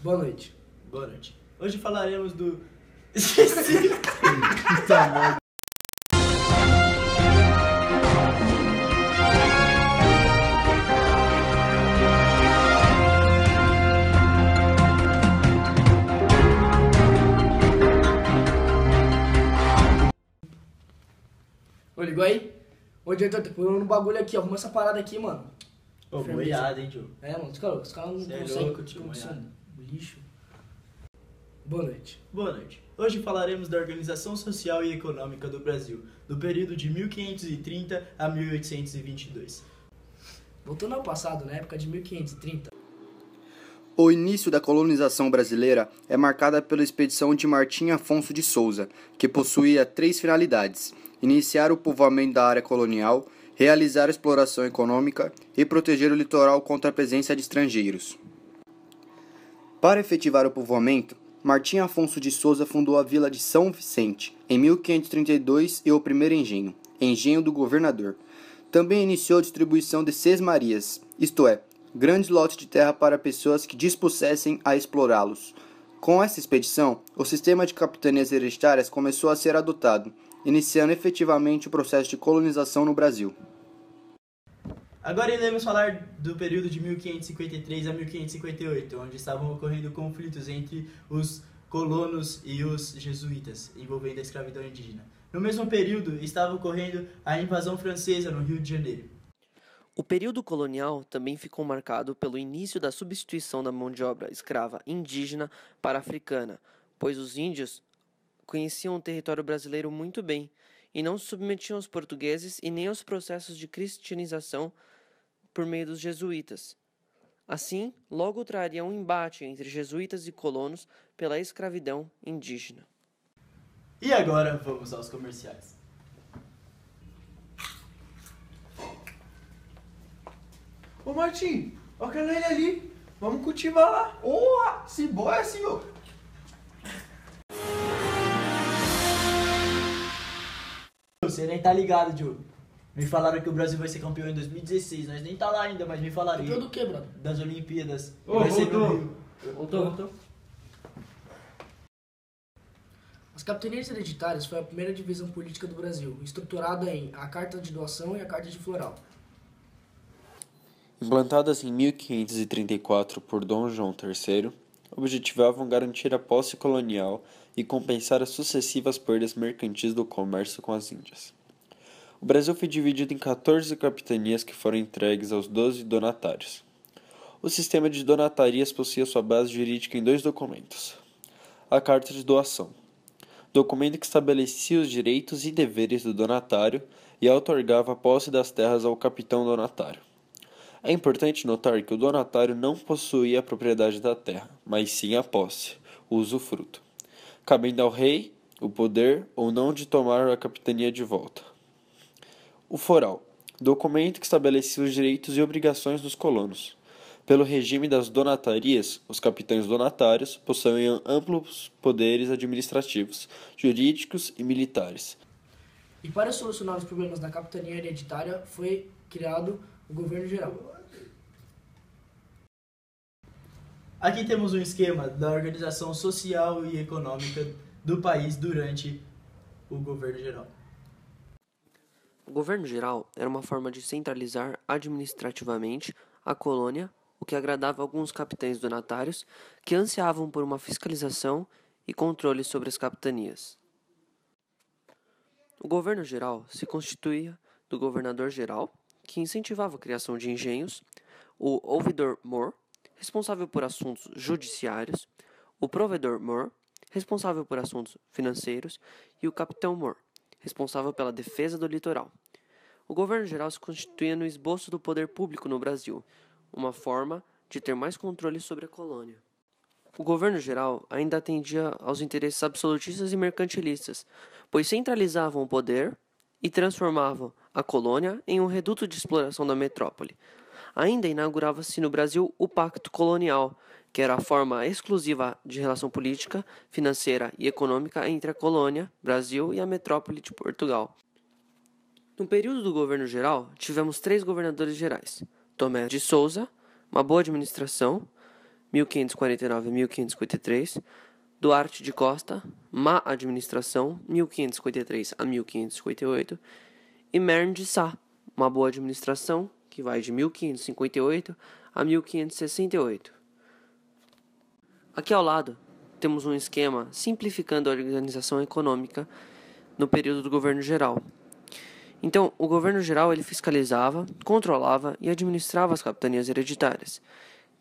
Boa noite. Boa noite. Hoje falaremos do... Esqueci! Ô, ligou aí? Ô, diretor, tô pulando no bagulho aqui, ó. Arruma essa parada aqui, mano. Ô, boiada, hein, tio? É, mano, os caras não Cê é conseguem. louco, tio, moiada. Lixo. Boa noite. Boa noite. Hoje falaremos da organização social e econômica do Brasil, do período de 1530 a 1822. Voltando ao passado, na época de 1530, O início da colonização brasileira é marcada pela expedição de Martim Afonso de Souza, que possuía 3 finalidades: iniciar o povoamento da área colonial, realizar a exploração econômica e proteger o litoral contra a presença de estrangeiros. Para efetivar o povoamento, Martim Afonso de Souza fundou a vila de São Vicente, em 1532, e o primeiro engenho do governador. Também iniciou a distribuição de sesmarias, isto é, grandes lotes de terra para pessoas que dispusessem a explorá-los. Com essa expedição, o sistema de capitanias hereditárias começou a ser adotado, iniciando efetivamente o processo de colonização no Brasil. Agora iremos falar do período de 1553 a 1558, onde estavam ocorrendo conflitos entre os colonos e os jesuítas, envolvendo a escravidão indígena. No mesmo período, estava ocorrendo a invasão francesa no Rio de Janeiro. O período colonial também ficou marcado pelo início da substituição da mão de obra escrava indígena para africana, pois os índios conheciam o território brasileiro muito bem e não se submetiam aos portugueses e nem aos processos de cristianização por meio dos jesuítas. Assim, logo traria um embate entre jesuítas e colonos pela escravidão indígena. E agora vamos aos comerciais. Ô Martim, olha aquela ilha ali. Vamos cultivar lá. Porra, se boa, senhor. Você nem tá ligado, Diogo. Me falaram que o Brasil vai ser campeão em 2016. Nós nem tá lá ainda, mas me falaram. campeão do quê, brother? Das Olimpíadas. Ô, Vai ser no voltou. Rio. Voltou. As capitanias hereditárias foi a primeira divisão política do Brasil, estruturada em a Carta de Doação e a Carta de Floral. Implantadas em 1534 por Dom João III, objetivavam garantir a posse colonial e compensar as sucessivas perdas mercantis do comércio com as Índias. O Brasil foi dividido em 14 capitanias que foram entregues aos 12 donatários. O sistema de donatarias possuía sua base jurídica em 2 documentos. A Carta de Doação, documento que estabelecia os direitos e deveres do donatário e outorgava a posse das terras ao capitão donatário. É importante notar que o donatário não possuía a propriedade da terra, mas sim a posse, o usufruto, cabendo ao rei o poder ou não de tomar a capitania de volta. O foral, documento que estabelecia os direitos e obrigações dos colonos. Pelo regime das donatarias, os capitães donatários possuíam amplos poderes administrativos, jurídicos e militares. E para solucionar os problemas da capitania hereditária foi criado o governo geral. Aqui temos um esquema da organização social e econômica do país durante o governo geral. O governo geral era uma forma de centralizar administrativamente a colônia, o que agradava alguns capitães donatários que ansiavam por uma fiscalização e controle sobre as capitanias. O governo geral se constituía do governador-geral, que incentivava a criação de engenhos, o ouvidor-mor, responsável por assuntos judiciários, o provedor-mor, responsável por assuntos financeiros, e o capitão-mor, responsável pela defesa do litoral. O governo geral se constituía no esboço do poder público no Brasil, uma forma de ter mais controle sobre a colônia. O governo geral ainda atendia aos interesses absolutistas e mercantilistas, pois centralizavam o poder e transformavam a colônia em um reduto de exploração da metrópole. Ainda inaugurava-se no Brasil o Pacto Colonial, que era a forma exclusiva de relação política, financeira e econômica entre a colônia, Brasil, e a metrópole de Portugal. No período do governo geral, tivemos 3 governadores gerais: Tomé de Souza, uma boa administração, 1549 a 1553, Duarte de Costa, Má Administração, 1553 a 1558, e Mern de Sá, Uma Boa Administração, que vai de 1558 a 1568. Aqui ao lado, temos um esquema simplificando a organização econômica no período do governo geral. Então, o governo geral ele fiscalizava, controlava e administrava as capitanias hereditárias,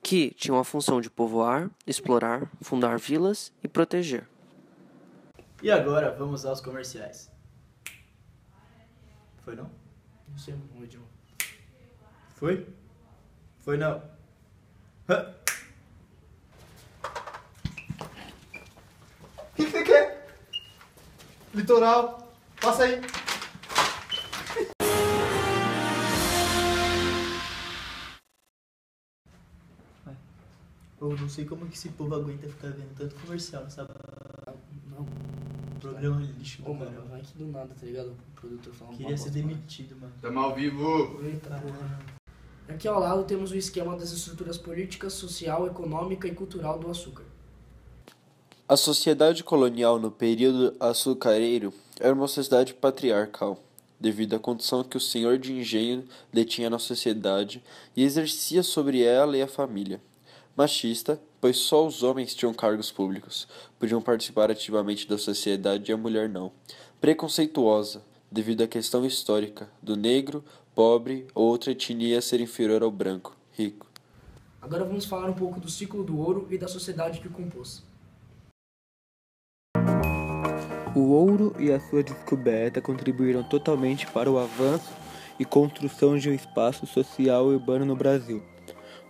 que tinham a função de povoar, explorar, fundar vilas e proteger. E agora vamos aos comerciais. Foi não? Não sei, não, idioma. Foi? Foi não. Hã? O que você quer? Litoral, passa aí. Eu não sei como que esse povo aguenta ficar vendo tanto comercial, sabe? Não. Programa lixo, Ô, cara. mano, vai aqui do nada, tá ligado? O produtor falando. Queria ser demitido, mano. Tamo ao vivo. Eita, porra. Aqui ao lado temos o esquema das estruturas políticas, social, econômica e cultural do açúcar. A sociedade colonial no período açucareiro era uma sociedade patriarcal, devido à condição que o senhor de engenho detinha na sociedade e exercia sobre ela e a família. Machista, pois só os homens tinham cargos públicos, podiam participar ativamente da sociedade e a mulher não. Preconceituosa, devido à questão histórica do negro, pobre ou outra etnia ser inferior ao branco, rico. Agora vamos falar um pouco do ciclo do ouro e da sociedade que o compôs. O ouro e a sua descoberta contribuíram totalmente para o avanço e construção de um espaço social e urbano no Brasil.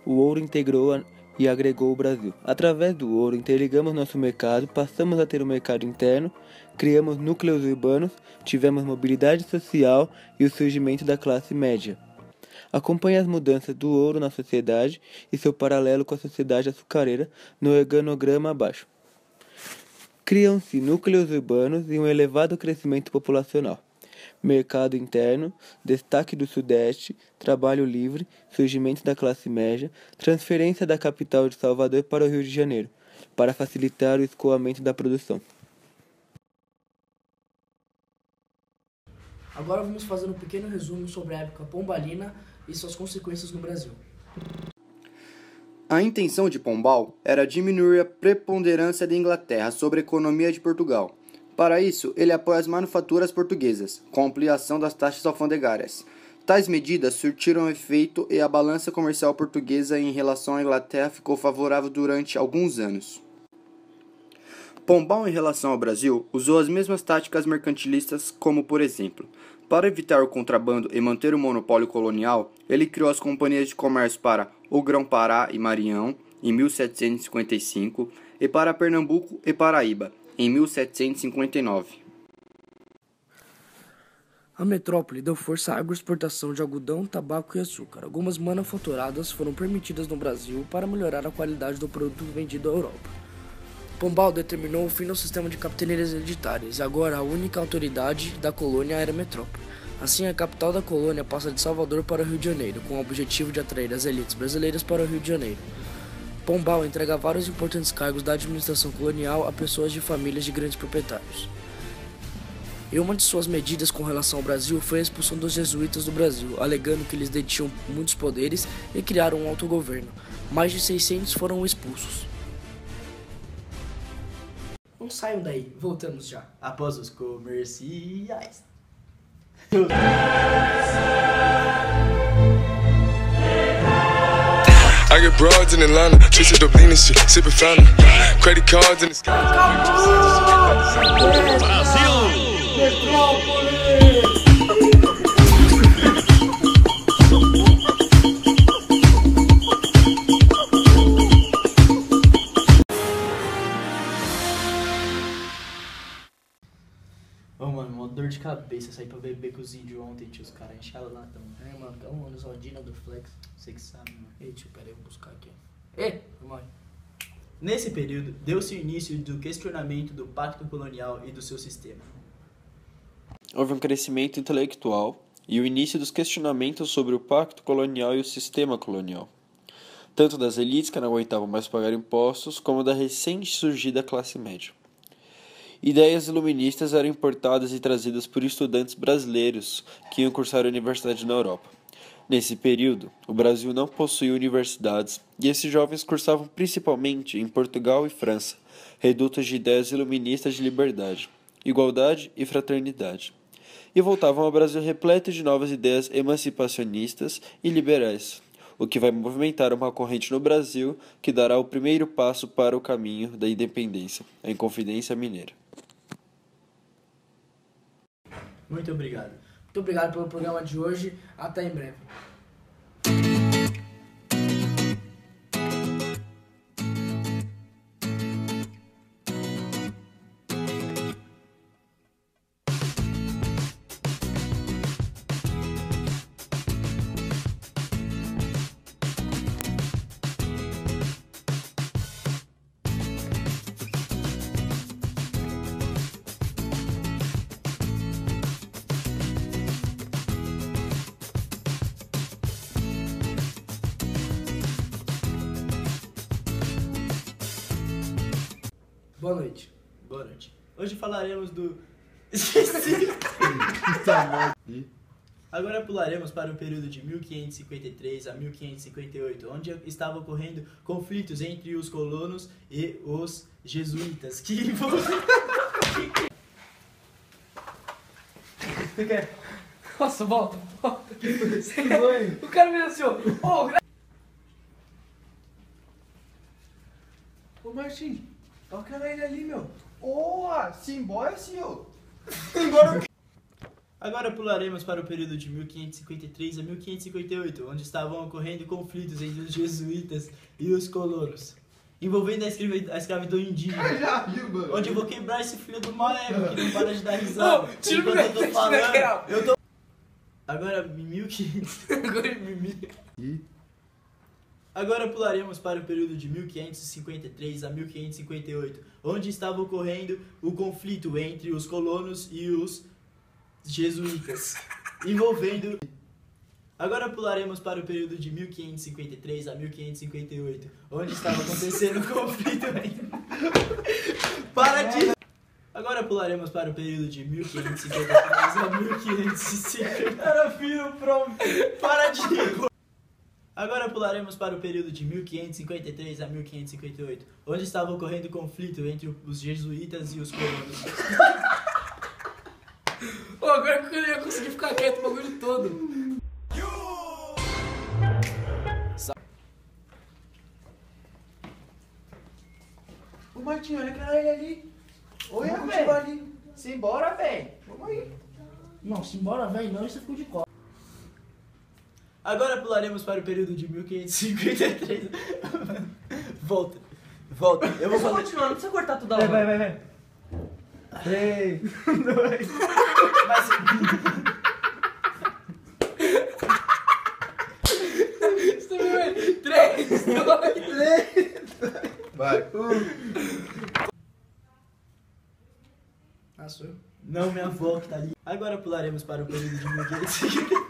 O ouro integrou e agregou o Brasil. Através do ouro, interligamos nosso mercado, passamos a ter um mercado interno, criamos núcleos urbanos, tivemos mobilidade social e o surgimento da classe média. Acompanhe as mudanças do ouro na sociedade e seu paralelo com a sociedade açucareira no organograma abaixo. Criam-se núcleos urbanos e um elevado crescimento populacional. Mercado interno, destaque do Sudeste, trabalho livre, surgimento da classe média, transferência da capital de Salvador para o Rio de Janeiro, para facilitar o escoamento da produção. Agora vamos fazer um pequeno resumo sobre a época pombalina e suas consequências no Brasil. A intenção de Pombal era diminuir a preponderância da Inglaterra sobre a economia de Portugal. Para isso, ele apoia as manufaturas portuguesas, com ampliação das taxas alfandegárias. Tais medidas surtiram efeito e a balança comercial portuguesa em relação à Inglaterra ficou favorável durante alguns anos. Pombal, em relação ao Brasil, usou as mesmas táticas mercantilistas, como, por exemplo, para evitar o contrabando e manter o monopólio colonial, ele criou as companhias de comércio para o Grão-Pará e Maranhão, em 1755, e para Pernambuco e Paraíba, em 1759. A metrópole deu força à agroexportação de algodão, tabaco e açúcar. Algumas manufaturadas foram permitidas no Brasil para melhorar a qualidade do produto vendido à Europa. Pombal determinou o fim do sistema de capitanias hereditárias e agora a única autoridade da colônia era a metrópole. Assim, a capital da colônia passa de Salvador para o Rio de Janeiro, com o objetivo de atrair as elites brasileiras para o Rio de Janeiro. Pombal entrega vários importantes cargos da administração colonial a pessoas de famílias de grandes proprietários. E uma de suas medidas com relação ao Brasil foi a expulsão dos jesuítas do Brasil, alegando que eles detinham muitos poderes e criaram um autogoverno. Mais de 600 foram expulsos. Não saiam daí, voltamos já. Após os comerciais. I get broads in Atlanta, twisted up lean and shit, sipping fountain, credit cards in the sky. Ô, mano, mó dor de cabeça sair pra beber com os índios ontem, tio. Os caras encheram lá tão. É, mano, que é um Osaldina do Flex. Você que sabe, mano. Ei, tio, pera aí, eu vou buscar aqui. Ei, vamos lá. Nesse período, deu-se o início do questionamento do pacto colonial e do seu sistema. Houve um crescimento intelectual e o início dos questionamentos sobre o pacto colonial e o sistema colonial. tanto das elites que não aguentavam mais pagar impostos, como da recém-surgida classe média. Ideias iluministas eram importadas e trazidas por estudantes brasileiros que iam cursar a universidade na Europa. Nesse período, o Brasil não possuía universidades e esses jovens cursavam principalmente em Portugal e França, redutos de ideias iluministas de liberdade, igualdade e fraternidade, e voltavam ao Brasil repleto de novas ideias emancipacionistas e liberais, o que vai movimentar uma corrente no Brasil que dará o primeiro passo para o caminho da independência, a Inconfidência Mineira. Muito obrigado. Muito obrigado pelo programa de hoje. Até em breve. Boa noite. Boa noite. Hoje falaremos do... Esqueci. Agora pularemos para o período de 1553 a 1558, onde estavam ocorrendo conflitos entre os colonos e os jesuítas, que Nossa, volta. O cara me assim, ó. Ô Martim, olha aquela ilha ali, meu. Simbora, senhor. Agora pularemos para o período de 1553 a 1558, onde estavam ocorrendo conflitos entre os jesuítas e os colonos, envolvendo a escravidão indígena. Já viu, mano? Onde eu vou quebrar esse filho do Maego que não para de dar risada. Tira enquanto eu tô o falando. Eu tô... Agora 1500. Agora mimi. Agora pularemos para o período de 1553 a 1558, onde estava ocorrendo o conflito entre os colonos e os jesuítas, envolvendo... Agora pularemos para o período de 1553 a 1558, onde estava acontecendo o conflito entre... Para de... Agora pularemos para o período de 1553 a 1550... Era filho pronto. Para de... Agora pularemos para o período de 1553 a 1558, onde estava ocorrendo conflito entre os jesuítas e os colonos. Agora que eu ia conseguir ficar quieto o bagulho todo. Ô Martim, olha aquela ilha ali. Oi, velho. Ali. Simbora, velho. Vamos aí. Não, simbora, velho, não, isso ficou de costas. Agora pularemos para o período de 1553. Volta. Eu vou fazer... continuar, não precisa cortar tudo a Vai. 3, 2... Mas... Você também vai. 3, 2... Vai. Ah, sou eu. Não, minha avó que tá ali. Agora pularemos para o período de 1553.